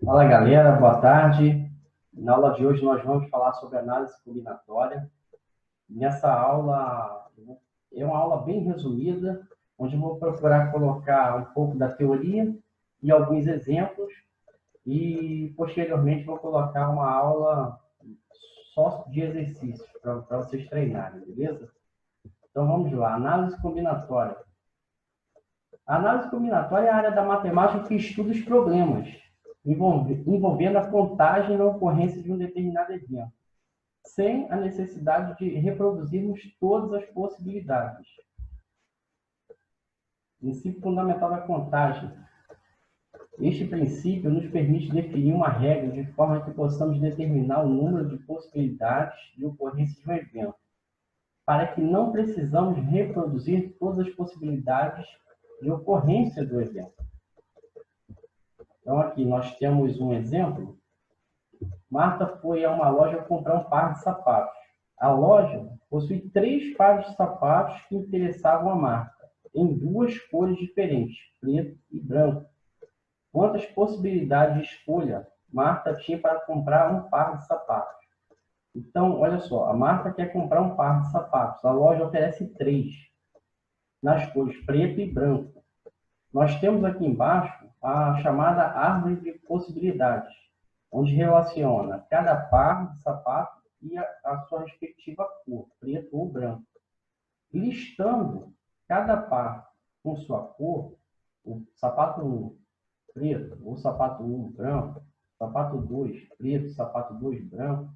Fala galera, boa tarde. Na aula de hoje nós vamos falar sobre análise combinatória. Nessa aula é uma aula bem resumida, onde eu vou procurar colocar um pouco da teoria e alguns exemplos e posteriormente vou colocar uma aula só de exercícios para vocês treinarem, beleza? Então vamos lá, análise combinatória. A análise combinatória é a área da matemática que estuda os problemas envolvendo a contagem na ocorrência de um determinado evento, sem a necessidade de reproduzirmos todas as possibilidades. Princípio fundamental da contagem. Este princípio nos permite definir uma regra de forma que possamos determinar o número de possibilidades de ocorrência de um evento, para que não precisamos reproduzir todas as possibilidades de ocorrência do evento. Então, aqui nós temos um exemplo. Marta foi a uma loja comprar um par de sapatos. A loja possui 3 pares de sapatos que interessavam a Marta, em 2 cores diferentes, preto e branco. Quantas possibilidades de escolha Marta tinha para comprar um par de sapatos? Então, olha só, a Marta quer comprar um par de sapatos. A loja oferece 3, nas cores preto e branco. Nós temos aqui embaixo a chamada árvore de possibilidades, onde relaciona cada par de sapato e a sua respectiva cor, preto ou branco. Listando cada par com sua cor, o sapato 1, preto, ou sapato 1, branco, sapato 2, preto, sapato 2, branco,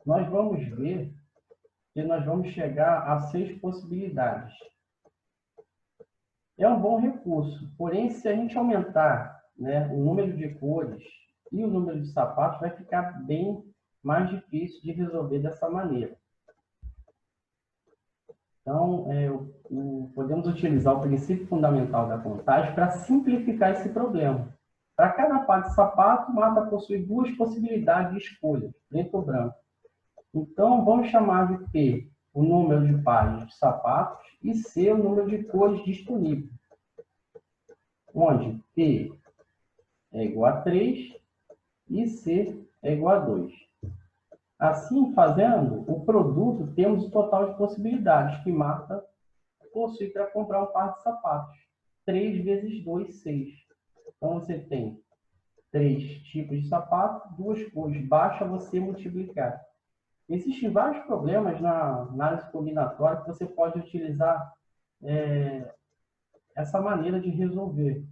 nós vamos ver que nós vamos chegar a 6 possibilidades. É um bom recurso, porém, se a gente aumentar, né, o número de cores e o número de sapatos, vai ficar bem mais difícil de resolver dessa maneira. Então, podemos utilizar o princípio fundamental da contagem para simplificar esse problema. Para cada par de sapato, Marta possui 2 possibilidades de escolha, preto ou branco. Então, vamos chamar de P o número de pares de sapatos e C o número de cores disponíveis, onde P é igual a 3 e C é igual a 2. Assim, fazendo o produto, temos o total de possibilidades que Marta possui para comprar um par de sapatos. 3 vezes 2, 6. Então, você tem 3 tipos de sapato, 2 cores. Basta você multiplicar. Existem vários problemas na análise combinatória que você pode utilizar essa maneira de resolver.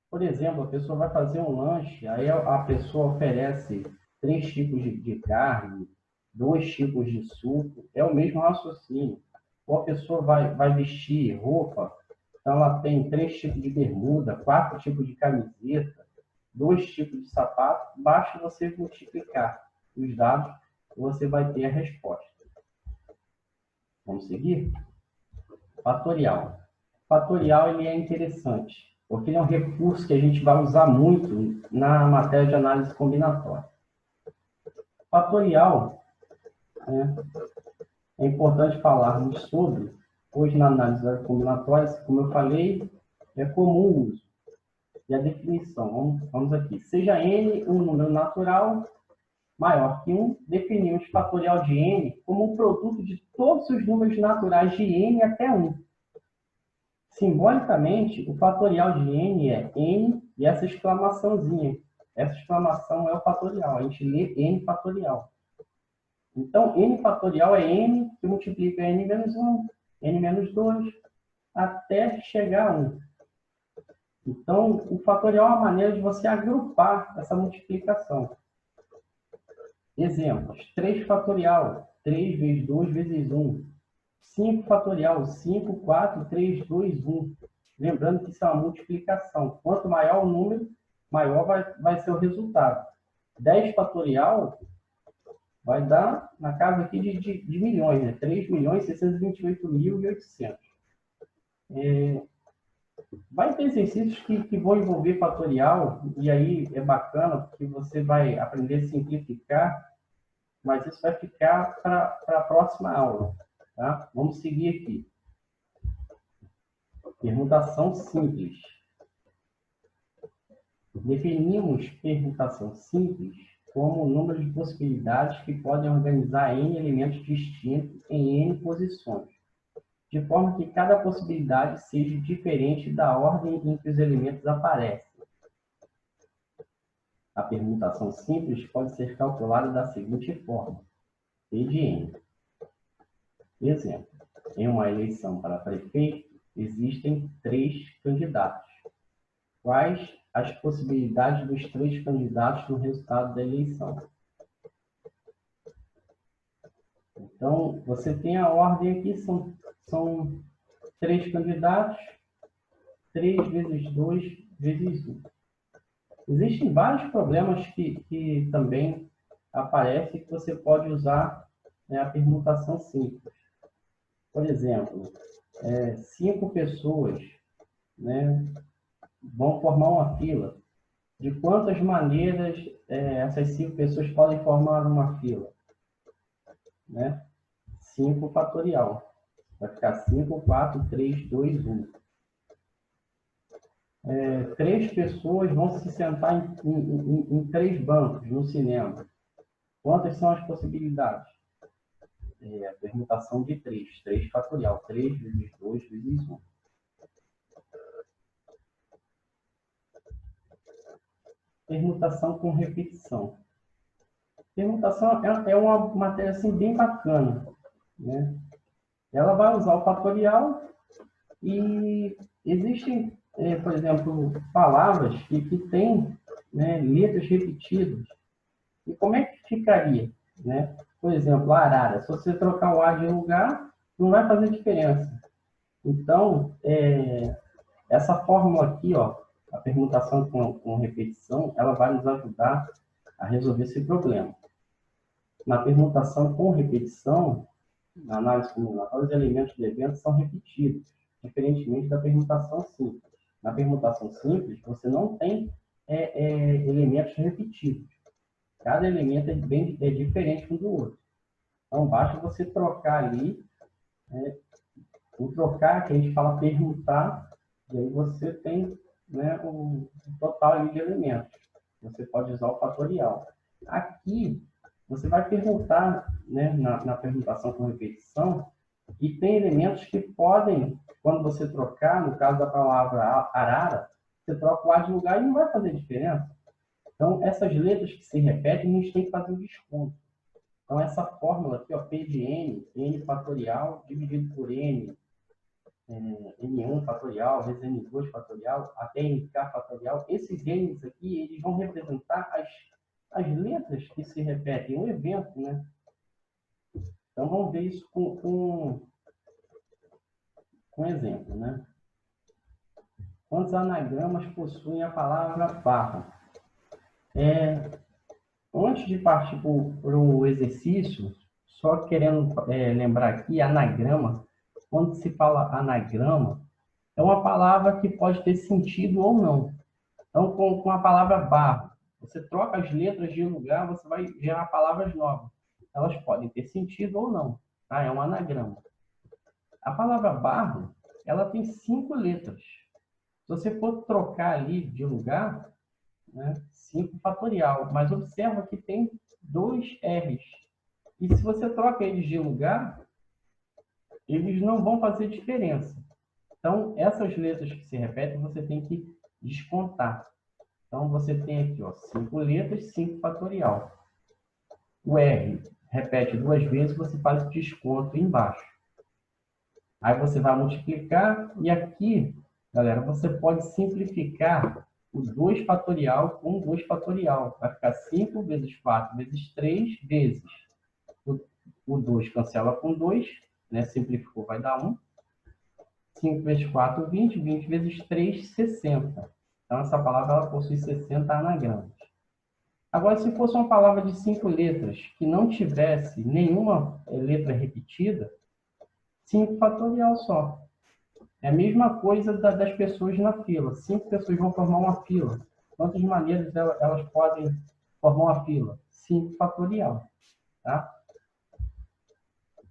Por exemplo, a pessoa vai fazer um lanche, aí a pessoa oferece 3 tipos de carne, 2 tipos de suco, é o mesmo raciocínio. Ou a pessoa vai vestir roupa, então ela tem 3 tipos de bermuda, 4 tipos de camiseta, 2 tipos de sapato, basta você multiplicar os dados e você vai ter a resposta. Vamos seguir? Fatorial. Fatorial ele é interessante, porque ele é um recurso que a gente vai usar muito na matéria de análise combinatória. Fatorial, né, é importante falarmos sobre, hoje na análise combinatória, como eu falei, é comum o uso. E a definição, vamos aqui. Seja n um número natural maior que 1, definimos o fatorial de n como um produto de todos os números naturais de n até 1. Simbolicamente, o fatorial de n é n e essa exclamaçãozinha. Essa exclamação é o fatorial. A gente lê n fatorial. Então, n fatorial é n que multiplica n menos 1, n menos 2, até chegar a 1. Então, o fatorial é uma maneira de você agrupar essa multiplicação. Exemplos. 3 fatorial, 3 vezes 2 vezes 1. 5 fatorial, 5, 4, 3, 2, 1. Lembrando que isso é uma multiplicação. Quanto maior o número, maior vai ser o resultado. 10 fatorial vai dar na casa aqui de milhões, né? 3.628.800. Vai ter exercícios que vão envolver fatorial, e aí é bacana, porque você vai aprender a simplificar, mas isso vai ficar para a próxima aula. Tá? Vamos seguir aqui. Permutação simples. Definimos permutação simples como o número de possibilidades que podem organizar n elementos distintos em n posições, de forma que cada possibilidade seja diferente da ordem em que os elementos aparecem. A permutação simples pode ser calculada da seguinte forma: P de n. Exemplo: em uma eleição para prefeito, existem 3 candidatos. Quais as possibilidades dos 3 candidatos no resultado da eleição? Então, você tem a ordem aqui, são 3 candidatos, 3 vezes 2 vezes 1. Existem vários problemas que também aparecem que você pode usar, né, a permutação simples. Por exemplo, 5 pessoas, né, vão formar uma fila. De quantas maneiras essas 5 pessoas podem formar uma fila? Né? 5 fatorial. Vai ficar 5, 4, 3, 2, 1. 3 pessoas vão se sentar em 3 bancos no cinema. Quantas são as possibilidades? A permutação de 3. 3 fatorial. 3 vezes 2 vezes 1. Permutação com repetição. Permutação é uma matéria assim, bem bacana, né? Ela vai usar o fatorial e existem, por exemplo, palavras que têm, né, letras repetidas. E como é que ficaria? Né? Por exemplo, a arara. Se você trocar o A de lugar, não vai fazer diferença. Então, essa fórmula aqui, ó, a permutação com repetição, ela vai nos ajudar a resolver esse problema. Na permutação com repetição, na análise combinatória, os elementos do evento são repetidos, diferentemente da permutação simples. Na permutação simples, você não tem elementos repetidos. Cada elemento é diferente um do outro. Então, basta você trocar ali, o trocar, que a gente fala permutar, e aí você tem, né, o total ali de elementos. Você pode usar o fatorial. Aqui, você vai permutar, né, na permutação com repetição, e tem elementos que podem, quando você trocar, no caso da palavra arara, você troca o A de lugar e não vai fazer diferença. Então, essas letras que se repetem, a gente tem que fazer um desconto. Então, essa fórmula aqui, ó, P de n, n fatorial dividido por n, n1 fatorial vezes n2 fatorial, até nk fatorial, esses n's aqui, eles vão representar as letras que se repetem, um evento, né? Então, vamos ver isso com exemplo, né? Quantos anagramas possuem a palavra barra? Antes de partir para o exercício, só querendo lembrar aqui, anagrama, quando se fala anagrama, é uma palavra que pode ter sentido ou não. Então, com a palavra barra, você troca as letras de lugar, você vai gerar palavras novas. Elas podem ter sentido ou não. Tá? É um anagrama. A palavra barra, ela tem 5 letras. Se você for trocar ali de lugar, né, 5 fatorial. Mas observa que tem 2 R's. E se você troca eles de lugar, eles não vão fazer diferença. Então, essas letras que se repetem, você tem que descontar. Então, você tem aqui, ó, 5 letras, 5 fatorial. O R repete 2 vezes, você faz o desconto embaixo. Aí você vai multiplicar, e aqui, galera, você pode simplificar o 2 fatorial com 2 fatorial. Vai ficar 5 vezes 4 vezes 3 vezes. O 2 cancela com 2, né? Simplificou, vai dar 1. 5 vezes 4, 20. 20 vezes 3, 60. Então, essa palavra ela possui 60 anagramas. Agora, se fosse uma palavra de 5 letras que não tivesse nenhuma letra repetida, 5 fatorial só. É a mesma coisa das pessoas na fila. 5 pessoas vão formar uma fila. Quantas maneiras elas podem formar uma fila? 5 fatorial. Tá?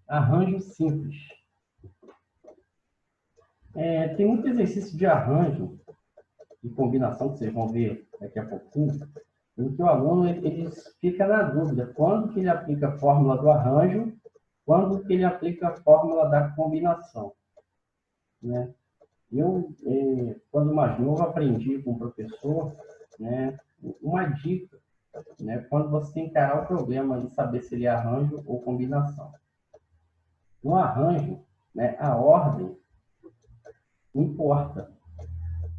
Arranjo simples. Tem muito exercício de arranjo de combinação, que vocês vão ver daqui a pouquinho, em que o aluno ele fica na dúvida quando que ele aplica a fórmula do arranjo, quando que ele aplica a fórmula da combinação, né? Eu, quando mais novo, aprendi com o professor, né, uma dica, né, quando você encarar o problema de saber se ele é arranjo ou combinação. No arranjo, né, a ordem importa.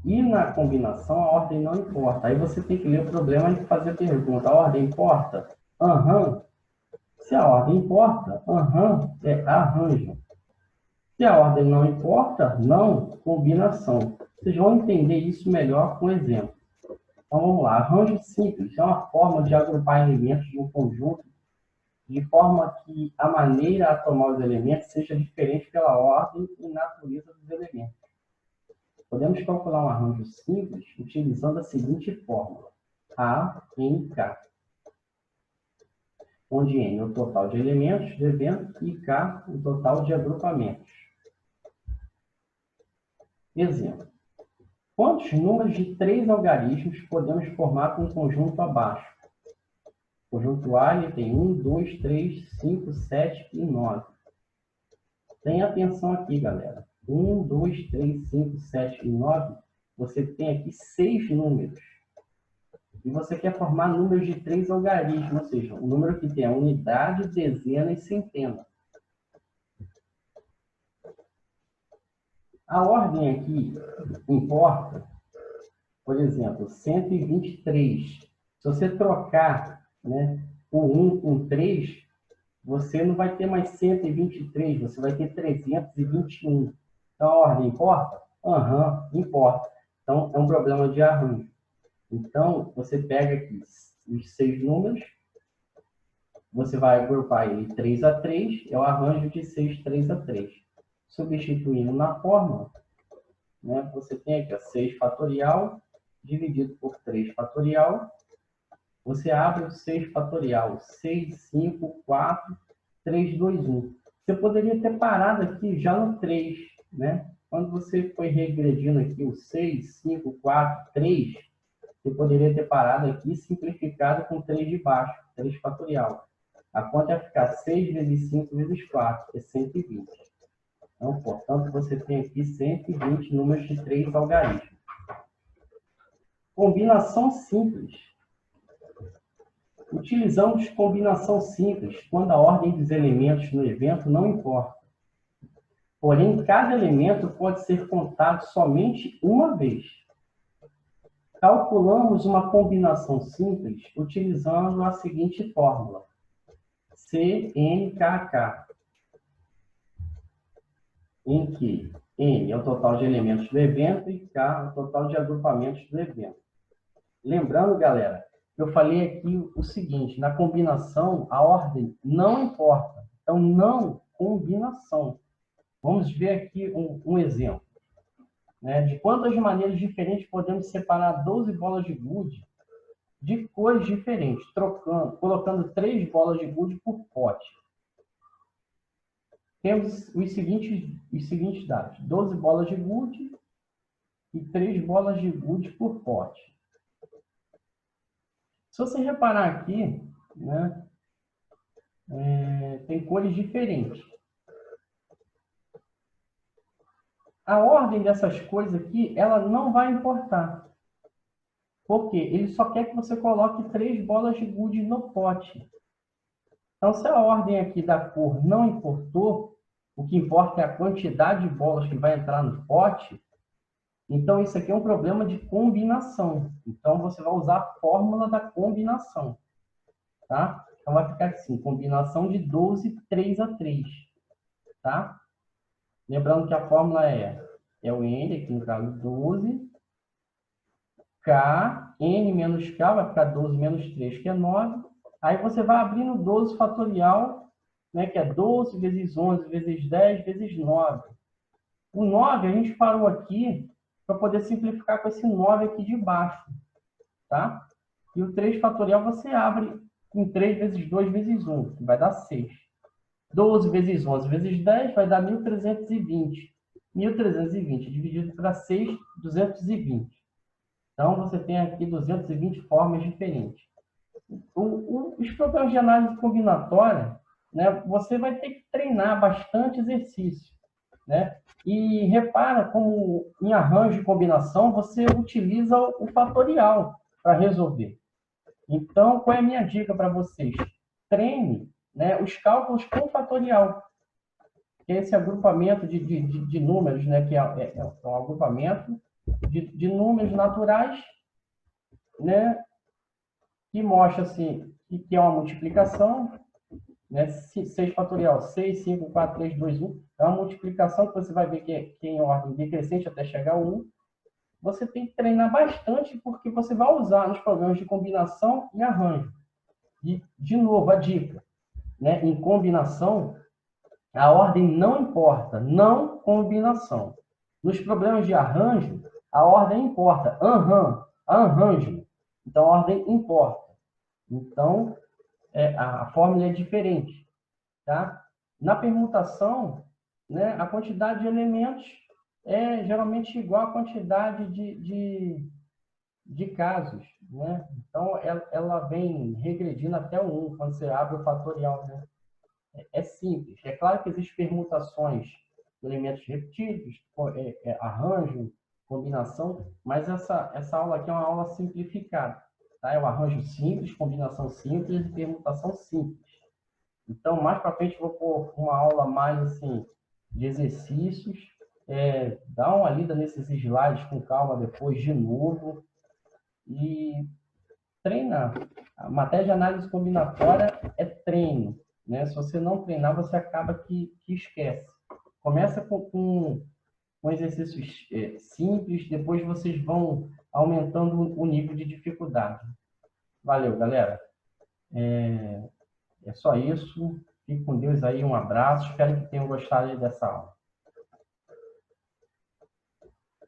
E na combinação, a ordem não importa. Aí você tem que ler o problema e fazer a pergunta: a ordem importa? Aham. Se a ordem importa, aham, é arranjo. Se a ordem não importa, não, combinação. Vocês vão entender isso melhor com exemplo. Então vamos lá. Arranjo simples é uma forma de agrupar elementos de um conjunto de forma que a maneira a tomar os elementos seja diferente pela ordem e natureza dos elementos. Podemos calcular um arranjo simples utilizando a seguinte fórmula: A em K, onde N é o total de elementos do evento e K o total de agrupamentos. Exemplo: quantos números de 3 algarismos podemos formar com o conjunto abaixo? O conjunto A ele tem 1, 2, 3, 5, 7 e 9. Tenha atenção aqui, galera. 1, 2, 3, 5, 7 e 9. Você tem aqui 6 números. E você quer formar números de 3 algarismos, ou seja, um número que tem a unidade, dezena e centena. A ordem aqui importa. Por exemplo, 123. Se você trocar, né, o 1 com 3, você não vai ter mais 123, você vai ter 321. Então, a ordem importa? Aham, importa. Então, é um problema de arranjo. Então, você pega aqui os 6 números, você vai agrupar ele 3 a 3, é o arranjo de 6, 3 a 3. Substituindo na fórmula, né, você tem aqui 6 fatorial dividido por 3 fatorial. Você abre o 6 fatorial, 6, 5, 4, 3, 2, 1. Você poderia ter parado aqui já no 3, né? Quando você foi regredindo aqui o 6, 5, 4, 3, você poderia ter parado aqui e simplificado com 3 de baixo, 3 fatorial. A conta ia ficar 6 vezes 5 vezes 4, é 120. Então, portanto, você tem aqui 120 números de 3 algarismos. Combinação simples. Utilizamos combinação simples quando a ordem dos elementos no evento não importa. Porém, cada elemento pode ser contado somente uma vez. Calculamos uma combinação simples utilizando a seguinte fórmula: CNKK, em que N é o total de elementos do evento e K é o total de agrupamentos do evento. Lembrando, galera, eu falei aqui o seguinte: na combinação, a ordem não importa. Então, não combinação. Vamos ver aqui um exemplo, né, de quantas maneiras diferentes podemos separar 12 bolas de gude de cores diferentes, colocando 3 bolas de gude por pote. Temos os seguintes dados: 12 bolas de gude e 3 bolas de gude por pote. Se você reparar aqui, né, tem cores diferentes. A ordem dessas cores aqui, ela não vai importar. Por quê? Ele só quer que você coloque 3 bolas de gude no pote. Então, se a ordem aqui da cor não importou, o que importa é a quantidade de bolas que vai entrar no pote, então isso aqui é um problema de combinação. Então, você vai usar a fórmula da combinação. Tá? Então, vai ficar assim: combinação de 12, 3 a 3. Tá? Lembrando que a fórmula é o N, aqui no caso 12, K, N menos K, vai ficar 12 menos 3, que é 9. Aí você vai abrindo 12 fatorial, né, que é 12 vezes 11 vezes 10 vezes 9. O 9 a gente parou aqui para poder simplificar com esse 9 aqui de baixo. Tá? E o 3 fatorial você abre em 3 vezes 2 vezes 1, que vai dar 6. 12 vezes 11 vezes 10 vai dar 1.320. 1.320 dividido para 6, 220. Então, você tem aqui 220 formas diferentes. Os problemas de análise combinatória, né, você vai ter que treinar bastante exercício, né? E repara como em arranjo de combinação você utiliza o fatorial para resolver. Então, qual é a minha dica para vocês? Treine, né, os cálculos com fatorial, que é esse agrupamento de números, né, que é um agrupamento de números naturais, né, que mostra assim, que é uma multiplicação, né, 6 fatorial, 6, 5, 4, 3, 2, 1, é uma multiplicação que você vai ver que é em ordem decrescente até chegar a 1. Você tem que treinar bastante, porque você vai usar nos programas de combinação e arranjo. E, de novo, a dica, né, em combinação, a ordem não importa, não combinação. Nos problemas de arranjo, a ordem importa, arranjo. Então, a ordem importa. Então, a fórmula é diferente. Tá? Na permutação, né, a quantidade de elementos é geralmente igual à quantidade de casos. Né? Então, ela vem regredindo até o 1, quando você abre o fatorial. Né? É simples. É claro que existem permutações de elementos repetidos, arranjo, combinação, mas essa aula aqui é uma aula simplificada. Tá? É o arranjo simples, combinação simples e permutação simples. Então, mais para frente, eu vou pôr uma aula mais assim, de exercícios. Dá uma lida nesses slides com calma depois, de novo. E treinar. A matéria de análise combinatória é treino. Né? Se você não treinar, você acaba que esquece. Começa com exercícios simples, depois vocês vão aumentando o nível de dificuldade. Valeu, galera. É só isso. Fique com Deus aí, um abraço. Espero que tenham gostado dessa aula.